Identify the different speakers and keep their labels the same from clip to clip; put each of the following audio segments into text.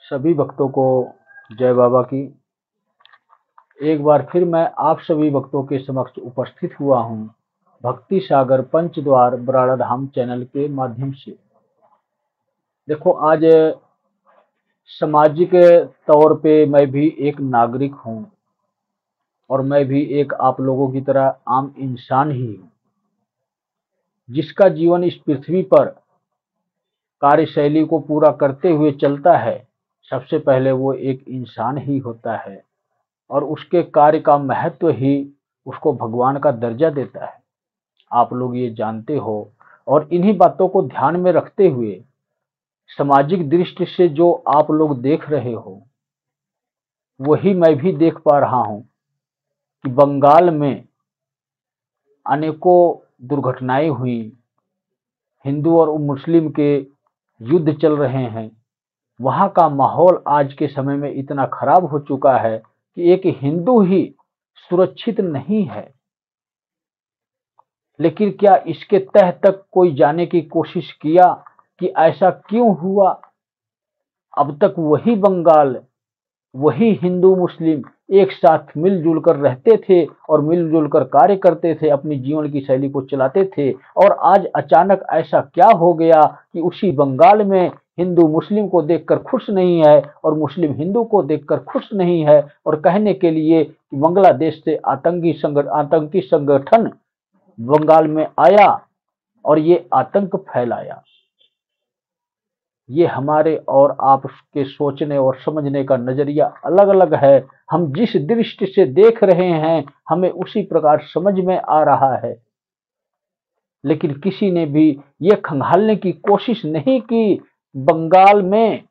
Speaker 1: सभी भक्तों को जय बाबा की। एक बार फिर मैं आप सभी भक्तों के समक्ष उपस्थित हुआ हूँ भक्ति सागर पंचद्वार बराड़ा धाम चैनल के माध्यम से। देखो, आज सामाजिक तौर पे मैं भी एक नागरिक हूँ और मैं भी एक आप लोगों की तरह आम इंसान ही हूँ, जिसका जीवन इस पृथ्वी पर कार्यशैली को पूरा करते हुए चलता है। सबसे पहले वो एक इंसान ही होता है और उसके कार्य का महत्व ही उसको भगवान का दर्जा देता है। आप लोग ये जानते हो, और इन्हीं बातों को ध्यान में रखते हुए सामाजिक दृष्टि से जो आप लोग देख रहे हो, वही मैं भी देख पा रहा हूँ कि बंगाल में अनेकों दुर्घटनाएं हुई, हिंदू और मुस्लिम के युद्ध चल रहे हैं। वहाँ का माहौल आज के समय में इतना खराब हो चुका है कि एक हिंदू ही सुरक्षित नहीं है। लेकिन क्या इसके तह तक कोई जाने की कोशिश किया कि ऐसा क्यों हुआ? अब तक वही बंगाल, वही हिंदू मुस्लिम एक साथ मिलजुल कर रहते थे और मिलजुल कर कार्य करते थे, अपनी जीवन की शैली को चलाते थे। और आज अचानक ऐसा क्या हो गया कि उसी बंगाल में हिंदू मुस्लिम को देखकर खुश नहीं है और मुस्लिम हिंदू को देखकर खुश नहीं है, और कहने के लिए कि बांग्लादेश से आतंकी संगठन बंगाल में आया और ये आतंक फैलाया। ये हमारे और आपके सोचने और समझने का नजरिया अलग अलग है। हम जिस दृष्टि से देख रहे हैं, हमें उसी प्रकार समझ में आ रहा है। लेकिन किसी ने भी ये खंगालने की कोशिश नहीं की बंगाल में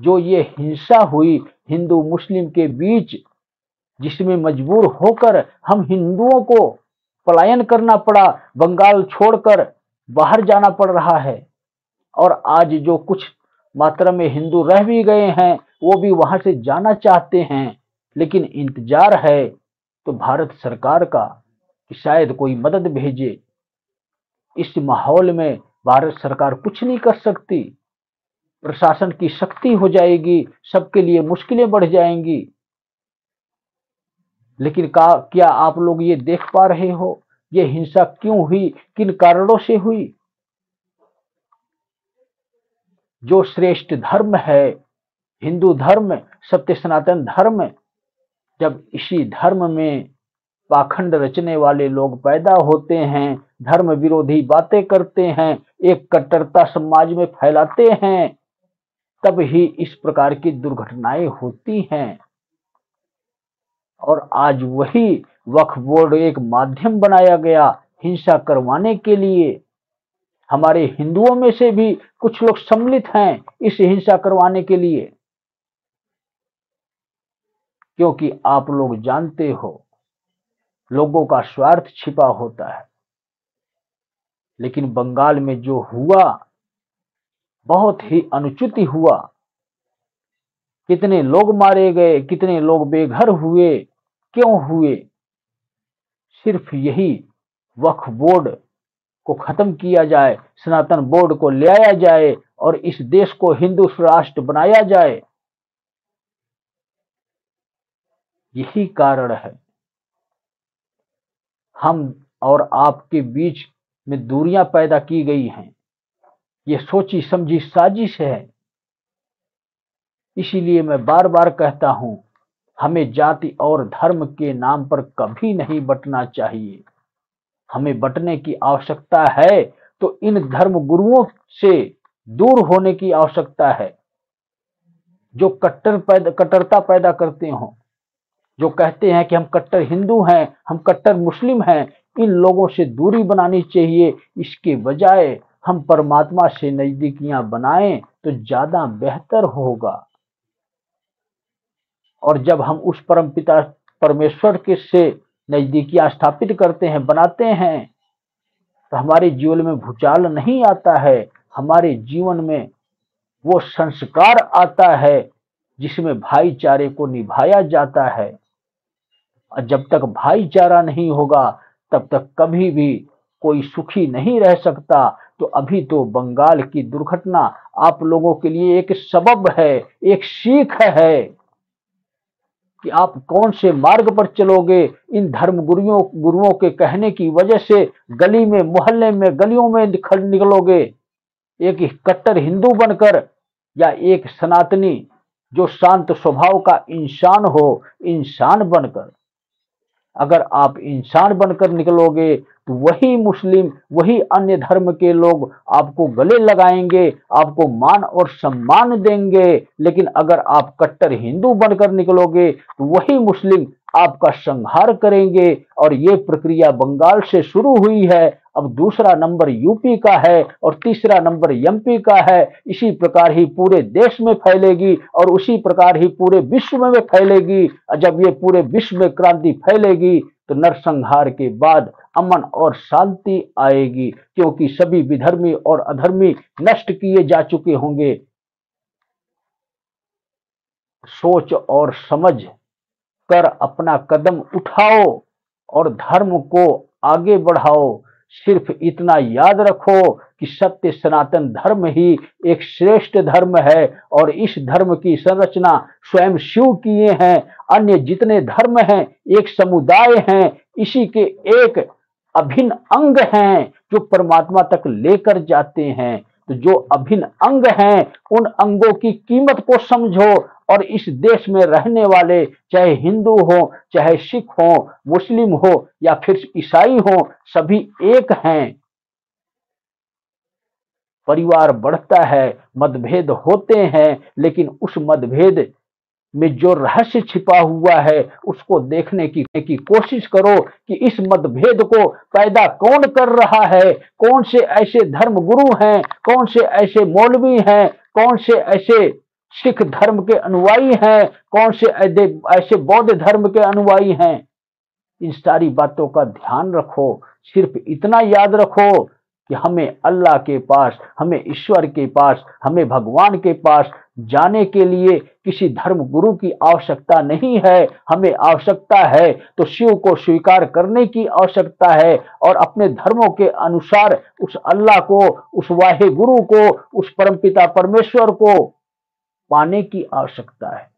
Speaker 1: जो ये हिंसा हुई हिंदू मुस्लिम के बीच, जिसमें मजबूर होकर हम हिंदुओं को पलायन करना पड़ा, बंगाल छोड़कर बाहर जाना पड़ रहा है। और आज जो कुछ मात्रा में हिंदू रह भी गए हैं, वो भी वहां से जाना चाहते हैं। लेकिन इंतजार है तो भारत सरकार का कि शायद कोई मदद भेजे। इस माहौल में भारत सरकार कुछ नहीं कर सकती। प्रशासन की शक्ति हो जाएगी, सबके लिए मुश्किलें बढ़ जाएंगी। लेकिन क्या आप लोग ये देख पा रहे हो ये हिंसा क्यों हुई, किन कारणों से हुई? जो श्रेष्ठ धर्म है हिंदू धर्म, सत्य सनातन धर्म, जब इसी धर्म में पाखंड रचने वाले लोग पैदा होते हैं, धर्म विरोधी बातें करते हैं, एक कट्टरता समाज में फैलाते हैं, तब ही इस प्रकार की दुर्घटनाएं होती हैं। और आज वही वक्फ बोर्ड एक माध्यम बनाया गया हिंसा करवाने के लिए। हमारे हिंदुओं में से भी कुछ लोग सम्मिलित हैं इस हिंसा करवाने के लिए, क्योंकि आप लोग जानते हो लोगों का स्वार्थ छिपा होता है। लेकिन बंगाल में जो हुआ बहुत ही अनुचित हुआ। कितने लोग मारे गए, कितने लोग बेघर हुए, क्यों हुए? सिर्फ यही वक्फ बोर्ड को खत्म किया जाए, सनातन बोर्ड को ले आया जाए और इस देश को हिंदू राष्ट्र बनाया जाए, यही कारण है। हम और आपके बीच में दूरियां पैदा की गई हैं, ये सोची समझी साजिश है। इसीलिए मैं बार बार कहता हूं, हमें जाति और धर्म के नाम पर कभी नहीं बंटना चाहिए। हमें बंटने की आवश्यकता है तो इन धर्म गुरुओं से दूर होने की आवश्यकता है, जो कट्टरता पैदा करते हो, जो कहते हैं कि हम कट्टर हिंदू हैं, हम कट्टर मुस्लिम हैं। इन लोगों से दूरी बनानी चाहिए। इसके बजाय हम परमात्मा से नजदीकियां बनाएं तो ज्यादा बेहतर होगा। और जब हम उस परम पिता परमेश्वर के से नजदीकियां स्थापित करते हैं, बनाते हैं, तो हमारे जीवन में भूचाल नहीं आता है। हमारे जीवन में वो संस्कार आता है जिसमें भाईचारे को निभाया जाता है। और जब तक भाईचारा नहीं होगा तब तक कभी भी कोई सुखी नहीं रह सकता। तो अभी तो बंगाल की दुर्घटना आप लोगों के लिए एक सबब है, एक सीख है कि आप कौन से मार्ग पर चलोगे। इन धर्म गुरुओं के कहने की वजह से गली में, मोहल्ले में, गलियों में निकलोगे एक कट्टर हिंदू बनकर, या एक सनातनी जो शांत स्वभाव का इंसान हो, इंसान बनकर। अगर आप इंसान बनकर निकलोगे तो वही मुस्लिम, वही अन्य धर्म के लोग आपको गले लगाएंगे, आपको मान और सम्मान देंगे। लेकिन अगर आप कट्टर हिंदू बनकर निकलोगे तो वही मुस्लिम आपका संहार करेंगे। और ये प्रक्रिया बंगाल से शुरू हुई है, अब दूसरा नंबर यूपी का है और तीसरा नंबर एमपी का है। इसी प्रकार ही पूरे देश में फैलेगी और उसी प्रकार ही पूरे विश्व में फैलेगी। जब ये पूरे विश्व में क्रांति फैलेगी तो नरसंहार के बाद अमन और शांति आएगी, क्योंकि सभी विधर्मी और अधर्मी नष्ट किए जा चुके होंगे। सोच और समझ कर अपना कदम उठाओ और धर्म को आगे बढ़ाओ। सिर्फ इतना याद रखो कि सत्य सनातन धर्म ही एक श्रेष्ठ धर्म है और इस धर्म की संरचना स्वयं शिव किए हैं। अन्य जितने धर्म हैं एक समुदाय हैं, इसी के एक अभिन्न अंग हैं जो परमात्मा तक लेकर जाते हैं। तो जो अभिन्न अंग हैं उन अंगों की कीमत को समझो और इस देश में रहने वाले, चाहे हिंदू हो, चाहे सिख हो, मुस्लिम हो या फिर ईसाई हो, सभी एक हैं। परिवार बढ़ता है, मतभेद होते हैं, लेकिन उस मतभेद में जो रहस्य छिपा हुआ है उसको देखने की कोशिश करो कि इस मतभेद को पैदा कौन कर रहा है। कौन से ऐसे धर्म गुरु हैं, कौन से ऐसे मौलवी हैं, कौन से ऐसे सिख धर्म के अनुयायी हैं, कौन से ऐसे बौद्ध धर्म के अनुयायी हैं। इन सारी बातों का ध्यान रखो। सिर्फ इतना याद रखो कि हमें अल्लाह के पास, हमें ईश्वर के पास, हमें भगवान के पास जाने के लिए किसी धर्म गुरु की आवश्यकता नहीं है। हमें आवश्यकता है तो शिव को स्वीकार करने की आवश्यकता है और अपने धर्मों के अनुसार उस अल्लाह को, उस वाहे गुरु को, उस परमपिता परमेश्वर को पाने की आवश्यकता है।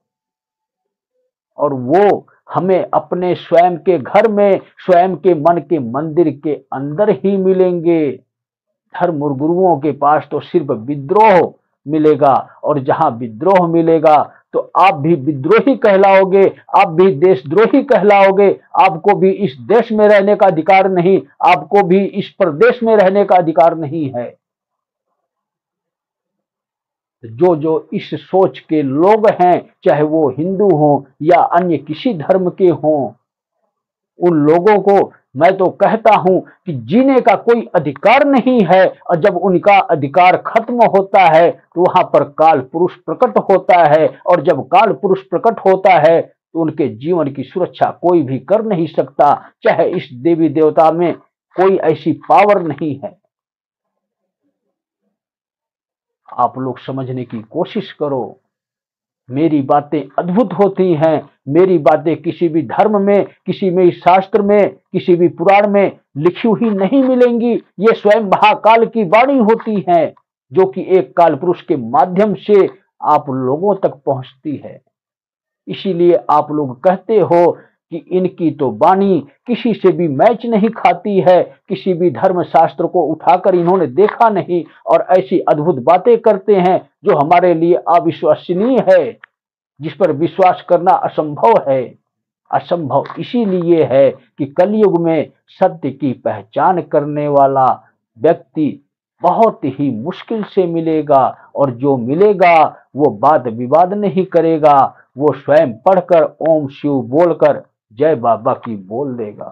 Speaker 1: और वो हमें अपने स्वयं के घर में, स्वयं के मन के मंदिर के अंदर ही मिलेंगे। धर्म गुरुओं के पास तो सिर्फ विद्रोह मिलेगा, और जहां विद्रोह मिलेगा तो आप भी विद्रोही कहलाओगे, आप भी देशद्रोही कहलाओगे। आपको भी इस देश में रहने का अधिकार नहीं, आपको भी इस प्रदेश में रहने का अधिकार नहीं है। जो इस सोच के लोग हैं, चाहे वो हिंदू हों या अन्य किसी धर्म के हों, उन लोगों को मैं तो कहता हूं कि जीने का कोई अधिकार नहीं है। और जब उनका अधिकार खत्म होता है तो वहां पर काल पुरुष प्रकट होता है, और जब काल पुरुष प्रकट होता है तो उनके जीवन की सुरक्षा कोई भी कर नहीं सकता। चाहे इस देवी देवता में कोई ऐसी पावर नहीं है। आप लोग समझने की कोशिश करो। मेरी बातें अद्भुत होती हैं। मेरी बातें किसी भी धर्म में, किसी भी शास्त्र में, किसी भी पुराण में लिखी हुई नहीं मिलेंगी। ये स्वयं महाकाल की वाणी होती हैं, जो कि एक काल पुरुष के माध्यम से आप लोगों तक पहुंचती है। इसीलिए आप लोग कहते हो कि इनकी तो वाणी किसी से भी मैच नहीं खाती है। किसी भी धर्म शास्त्र को उठाकर इन्होंने देखा नहीं और ऐसी अद्भुत बातें करते हैं जो हमारे लिए अविश्वसनीय है, जिस पर विश्वास करना असंभव है। असंभव इसीलिए है कि कलयुग में सत्य की पहचान करने वाला व्यक्ति बहुत ही मुश्किल से मिलेगा, और जो मिलेगा वो वाद विवाद नहीं करेगा, वो स्वयं पढ़कर ओम शिव बोलकर जय बाबा की बोल देगा।